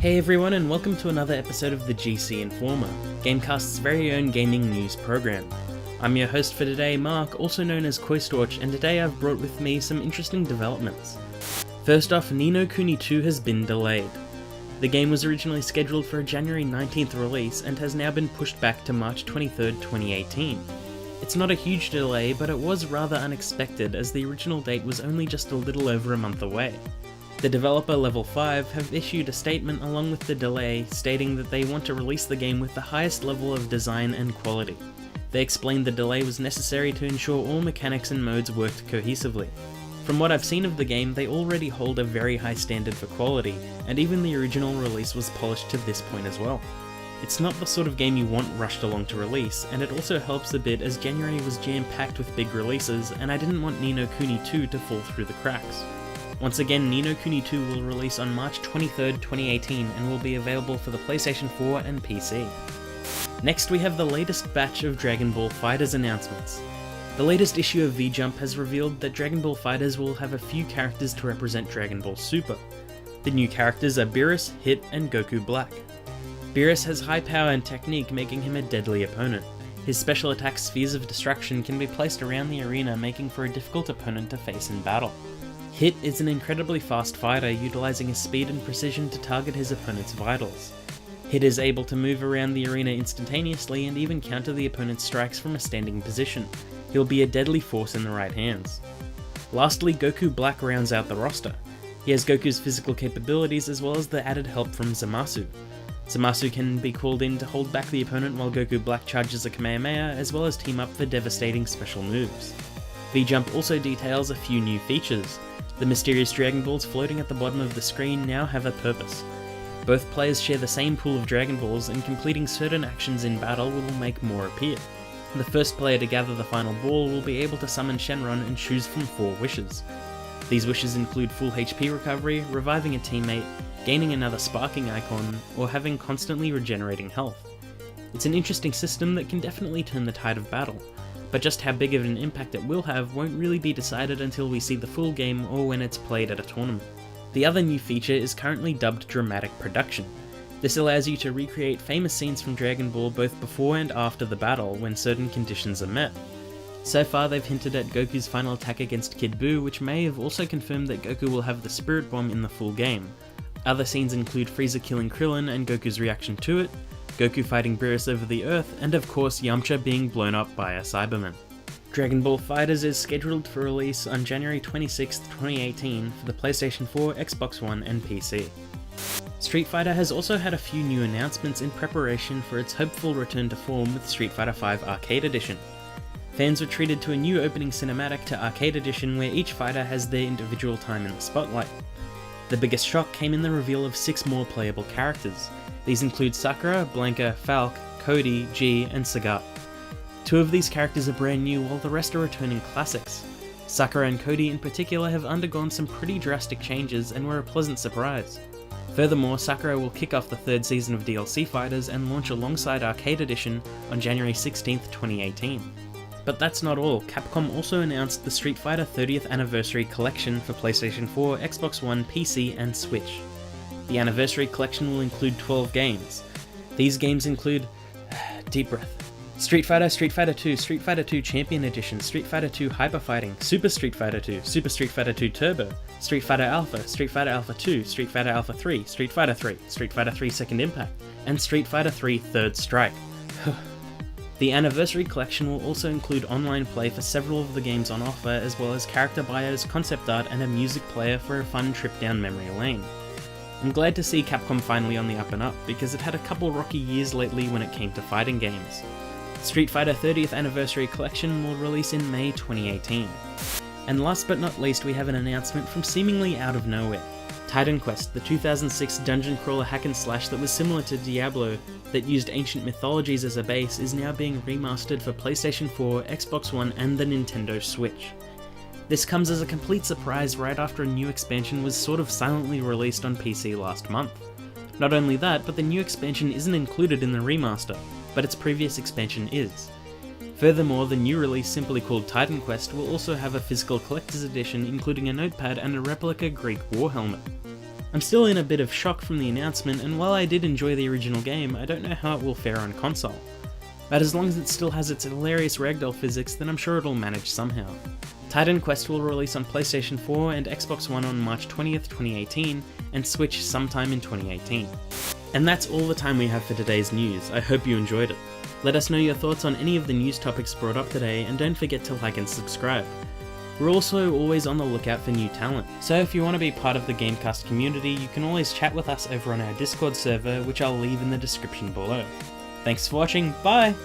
Hey everyone, and welcome to another episode of the GC Informer, GameCast's very own gaming news program. I'm your host for today, Mark, also known as Koistorch, and today I've brought with me some interesting developments. First off, No Kuni 2 has been delayed. The game was originally scheduled for a January 19th release and has now been pushed back to March 23rd, 2018. It's not a huge delay, but it was rather unexpected as the original date was only just a little over a month away. The developer Level 5 have issued a statement along with the delay stating that they want to release the game with the highest level of design and quality. They explained the delay was necessary to ensure all mechanics and modes worked cohesively. From what I've seen of the game, they already hold a very high standard for quality, and even the original release was polished to this point as well. It's not the sort of game you want rushed along to release, and it also helps a bit as January was jam-packed with big releases, and I didn't want No Kuni 2 to fall through the cracks. Once again, No Kuni 2 will release on March 23rd, 2018 and will be available for the PlayStation 4 and PC. Next we have the latest batch of Dragon Ball FighterZ announcements. The latest issue of V-Jump has revealed that Dragon Ball FighterZ will have a few characters to represent Dragon Ball Super. The new characters are Beerus, Hit, and Goku Black. Beerus has high power and technique, making him a deadly opponent. His special attack Spheres of Destruction can be placed around the arena, making for a difficult opponent to face in battle. Hit is an incredibly fast fighter, utilizing his speed and precision to target his opponent's vitals. Hit is able to move around the arena instantaneously and even counter the opponent's strikes from a standing position. He'll be a deadly force in the right hands. Lastly, Goku Black rounds out the roster. He has Goku's physical capabilities as well as the added help from Zamasu. Zamasu can be called in to hold back the opponent while Goku Black charges a Kamehameha, as well as team up for devastating special moves. V-Jump also details a few new features. The mysterious Dragon Balls floating at the bottom of the screen now have a purpose. Both players share the same pool of Dragon Balls, and completing certain actions in battle will make more appear. The first player to gather the final ball will be able to summon Shenron and choose from 4 wishes. These wishes include full HP recovery, reviving a teammate, gaining another sparking icon, or having constantly regenerating health. It's an interesting system that can definitely turn the tide of battle, but just how big of an impact it will have won't really be decided until we see the full game or when it's played at a tournament. The other new feature is currently dubbed Dramatic Production. This allows you to recreate famous scenes from Dragon Ball both before and after the battle when certain conditions are met. So far they've hinted at Goku's final attack against Kid Buu, which may have also confirmed that Goku will have the Spirit Bomb in the full game. Other scenes include Frieza killing Krillin and Goku's reaction to it, Goku fighting Beerus over the Earth, and of course Yamcha being blown up by a Cyberman. Dragon Ball FighterZ is scheduled for release on January 26, 2018 for the PlayStation 4, Xbox One and PC. Street Fighter has also had a few new announcements in preparation for its hopeful return to form with Street Fighter V Arcade Edition. Fans were treated to a new opening cinematic to Arcade Edition where each fighter has their individual time in the spotlight. The biggest shock came in the reveal of 6 more playable characters. These include Sakura, Blanka, Falk, Cody, G, and Sagat. 2 of these characters are brand new while the rest are returning classics. Sakura and Cody in particular have undergone some pretty drastic changes and were a pleasant surprise. Furthermore, Sakura will kick off the 3rd season of DLC Fighters and launch alongside Arcade Edition on January 16, 2018. But that's not all. Capcom also announced the Street Fighter 30th Anniversary Collection for PlayStation 4, Xbox One, PC, and Switch. The Anniversary Collection will include 12 games. These games include... deep breath. Street Fighter, Street Fighter 2, Street Fighter 2 Champion Edition, Street Fighter 2 Hyper Fighting, Super Street Fighter 2, Super Street Fighter 2 Turbo, Street Fighter Alpha, Street Fighter Alpha 2, Street Fighter Alpha 3, Street Fighter 3, Street Fighter 3 Second Impact, and Street Fighter 3 Third Strike. The Anniversary Collection will also include online play for several of the games on offer, as well as character bios, concept art, and a music player for a fun trip down memory lane. I'm glad to see Capcom finally on the up and up, because it had a couple rocky years lately when it came to fighting games. Street Fighter 30th Anniversary Collection will release in May 2018. And last but not least, we have an announcement from seemingly out of nowhere. Titan Quest, the 2006 dungeon crawler hack and slash that was similar to Diablo, that used ancient mythologies as a base, is now being remastered for PlayStation 4, Xbox One, and the Nintendo Switch. This comes as a complete surprise right after a new expansion was sort of silently released on PC last month. Not only that, but the new expansion isn't included in the remaster, but its previous expansion is. Furthermore, the new release, simply called Titan Quest, will also have a physical collector's edition including a notepad and a replica Greek war helmet. I'm still in a bit of shock from the announcement, and while I did enjoy the original game, I don't know how it will fare on console. But as long as it still has its hilarious ragdoll physics, then I'm sure it'll manage somehow. Titan Quest will release on PlayStation 4 and Xbox One on March 20th, 2018, and Switch sometime in 2018. And that's all the time we have for today's news. I hope you enjoyed it. Let us know your thoughts on any of the news topics brought up today, and don't forget to like and subscribe. We're also always on the lookout for new talent, so if you want to be part of the GameCast community, you can always chat with us over on our Discord server, which I'll leave in the description below. Thanks for watching, bye!